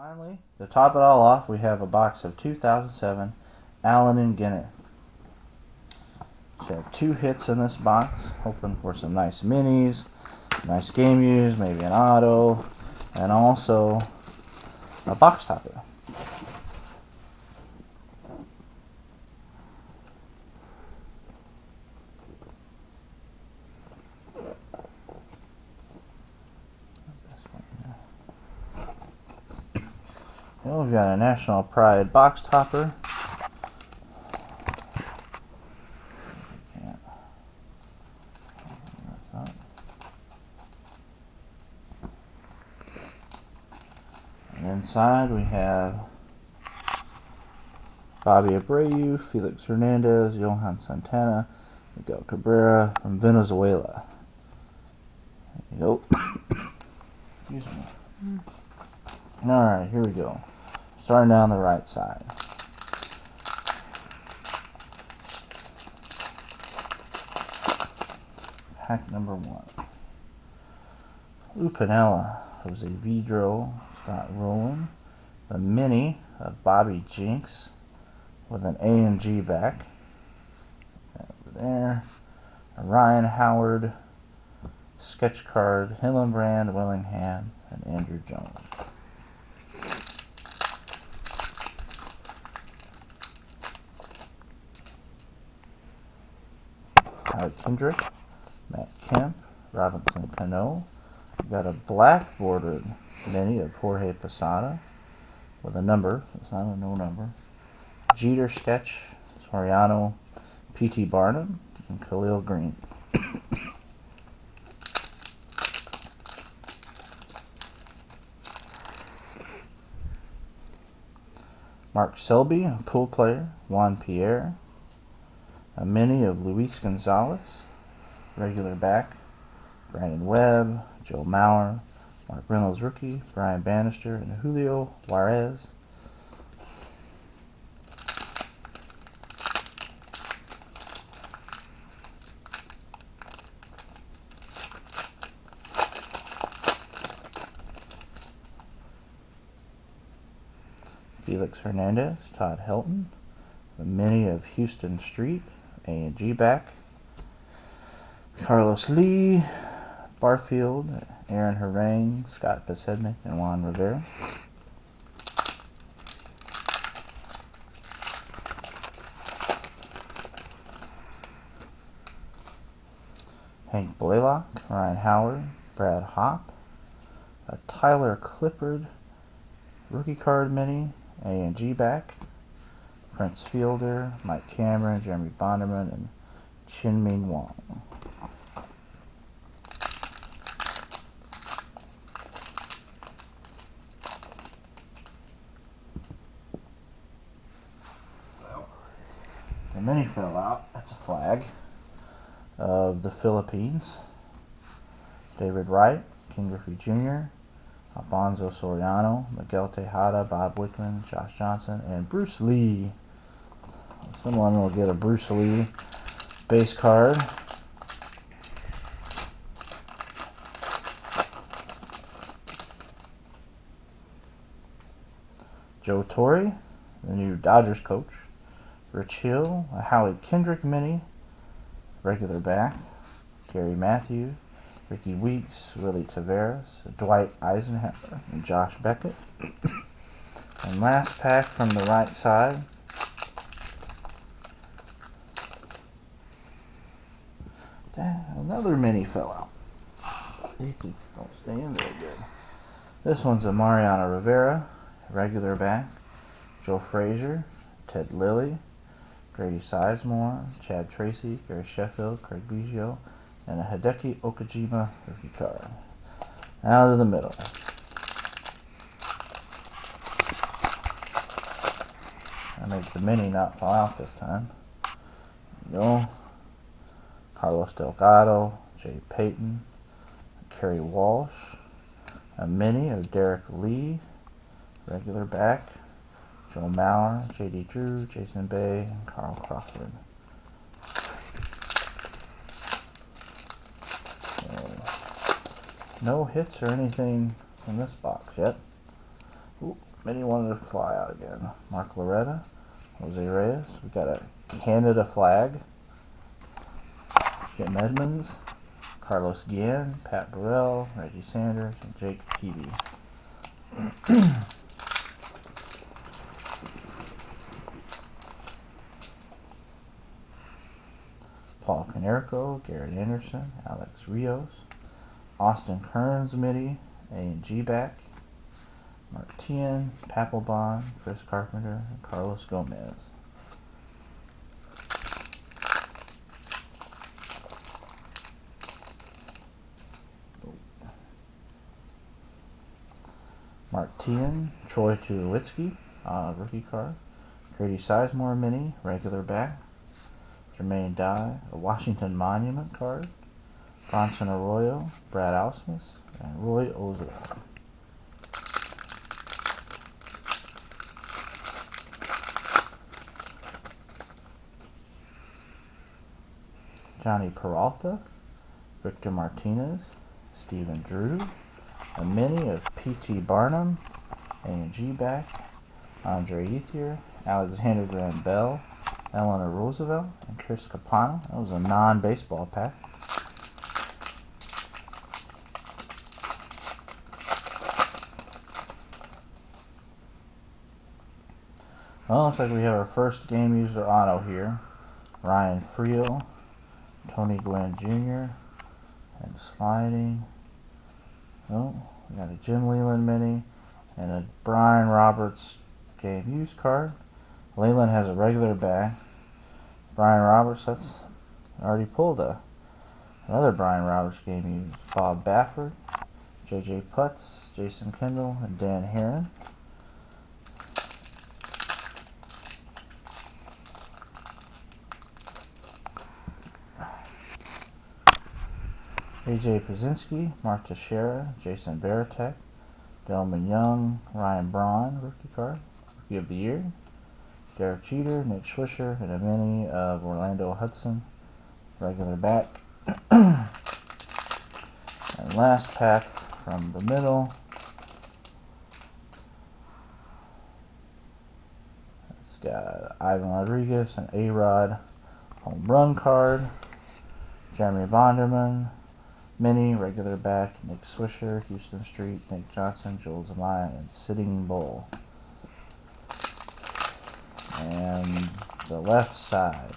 Finally, to top it all off, we have a box of 2007 Allen and Ginter. So 2 hits in this box, hoping for some nice minis, nice game use, maybe an auto, and also a box topper. Well, we've got a National Pride box topper. And inside we have Bobby Abreu, Felix Hernandez, Johan Santana, Miguel Cabrera from Venezuela. There you go. Excuse me. Alright, here we go. Starting down the right side. Pack number 1. Lou Piniella, Jose Vidro, Scott Rowland, the mini of Bobby Jinks with an A and G back. Over there. Ryan Howard, sketch card, Hillenbrand, Willingham, and Andrew Jones. Howard Kendrick, Matt Kemp, Robinson Cano. We've got a black bordered mini of Jorge Posada with a number, Posada no number. Jeter sketch, Soriano, P.T. Barnum, and Khalil Green. Mark Selby, a pool player, Juan Pierre. A mini of Luis Gonzalez, regular back, Brandon Webb, Joe Mauer, Mark Reynolds rookie, Brian Bannister, and Julio Juarez. Felix Hernandez, Todd Helton, a mini of Houston Street, A and G back, Carlos Lee, Barfield, Aaron Harang, Scott Besednik, and Juan Rivera. Hank Blaylock, Ryan Howard, Brad Hopp, a Tyler Clippard rookie card mini, A and G back, Prince Fielder, Mike Cameron, Jeremy Bonderman, and Chin-Ming Wong. The mini fell out. That's a flag of the Philippines. David Wright, King Griffey Jr., Alfonso Soriano, Miguel Tejada, Bob Wickman, Josh Johnson, and Bruce Lee. Someone will get a Bruce Lee base card. Joe Torre, the new Dodgers coach. Rich Hill, a Howie Kendrick mini, regular back. Gary Matthews, Ricky Weeks, Willie Taveras, Dwight Eisenhower, and Josh Beckett. And last pack from the right side. Another mini fell out. These don't stay in very good. This one's a Mariano Rivera, regular back. Joe Frazier, Ted Lilly, Grady Sizemore, Chad Tracy, Gary Sheffield, Craig Biggio, and a Hideki Okajima rookie card. Now to the middle. I made the mini not fall out this time. There you go. Carlos Delgado, Jay Payton, Kerry Walsh, a mini of Derek Lee, regular back, Joe Mauer, J.D. Drew, Jason Bay, and Carl Crawford. So, no hits or anything in this box yet. Ooh, Mini wanted to fly out again. Mark Loretta, Jose Reyes. We got a Canada flag. Jim Edmonds, Carlos Guillen, Pat Burrell, Reggie Sanders, and Jake Peavy. Paul Konerko, Garrett Anderson, Alex Rios, Austin Kearns Midi, A&G back, Mark Tien, Papelbon, Chris Carpenter, and Carlos Gomez. Mark Tien, Troy Tulowitzki, rookie card. Grady Sizemore Mini, regular back. Jermaine Dye, a Washington Monument card. Bronson Arroyo, Brad Ausmus, and Roy Ozark. Johnny Peralta, Victor Martinez, Stephen Drew, a mini of P.T. Barnum, A&G back, Andre Ethier, Alexander Graham Bell, Eleanor Roosevelt, and Chris Capano. That was a non-baseball pack. Well, looks like we have our first game user auto here. Ryan Friel, Tony Gwynn Jr., and sliding. Oh, we got a Jim Leland mini and a Brian Roberts game used card. Leland has a regular back. Brian Roberts, that's already pulled another Brian Roberts game used. Bob Baffert, J.J. Putz, Jason Kendall, and Dan Heron. A.J. Pazinski, Mark Teixeira, Jason Varitek, Delman Young, Ryan Braun, rookie card, rookie of the year. Derek Jeter, Nick Swisher, and a mini of Orlando Hudson, regular back. And last pack from the middle. It's got Ivan Rodriguez, an A-Rod home run card. Jeremy Bonderman, mini, regular back. Nick Swisher, Houston Street, Nick Johnson, Joel Zamaya, and Sitting Bull. And the left side,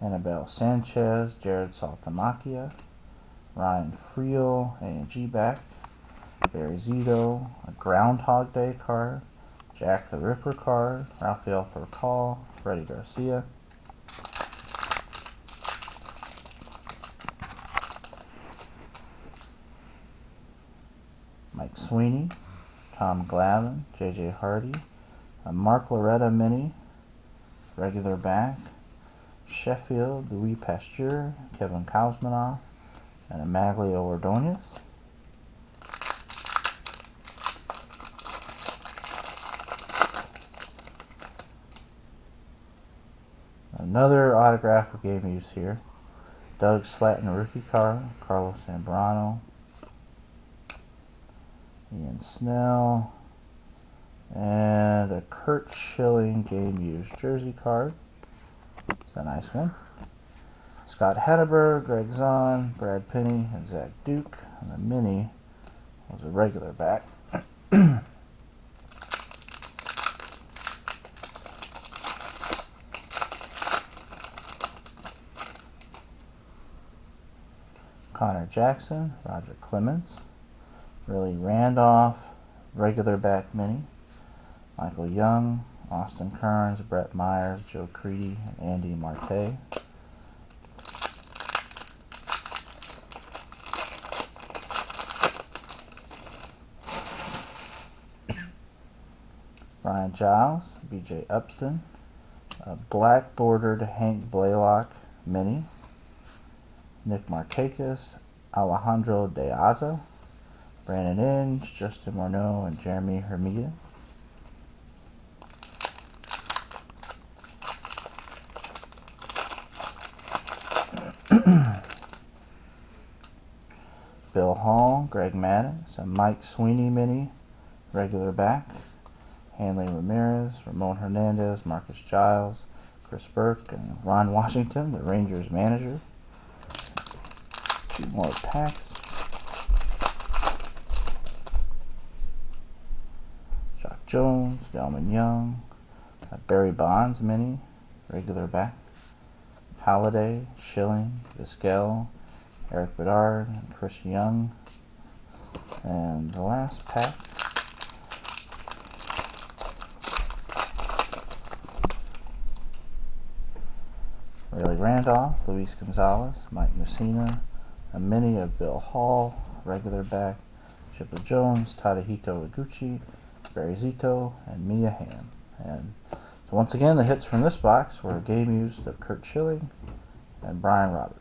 Annabelle Sanchez, Jared Saltamacchia, Ryan Friel, A&G back, Barry Zito, a Groundhog Day card, Jack the Ripper card, Rafael Furcal, Freddie Garcia, Mike Sweeney, Tom Glavine, J.J. Hardy, a Mark Loretta mini, regular back, Sheffield, Louis Pasteur, Kevin Kausmanoff, and a Maglio Ordonez. Another autograph for game use here. Doug Slatton rookie card, Carlos Zambrano, Ian Snell, and a Kurt Schilling game used jersey card. It's a nice one. Scott Hatteberg, Greg Zahn, Brad Penny, and Zach Duke. And the mini was a regular back. Connor Jackson, Roger Clemens, Riley Randolph, regular back mini. Michael Young, Austin Kearns, Brett Myers, Joe Creedy, and Andy Marte. Brian Giles, BJ Upton, a black bordered Hank Blaylock mini. Nick Markakis, Alejandro De Aza, Brandon Inge, Justin Morneau, and Jeremy Hermida. Bill Hall, Greg Maddux, a Mike Sweeney mini, regular back, Hanley Ramirez, Ramon Hernandez, Marcus Giles, Chris Burke, and Ron Washington, the Rangers manager. 2 more packs. Jock Jones, Delman Young, Barry Bonds mini, regular back, Halladay, Schilling, Vizquel, Eric Bedard, and Chris Young. And the last pack, Riley Randolph, Luis Gonzalez, Mike Mussina, a mini of Bill Hall, regular back, Chipper Jones, Tadahito Iguchi, Barry Zito, and Mia Hamm. And so once again, the hits from this box were a game used of Kurt Schilling and Brian Roberts.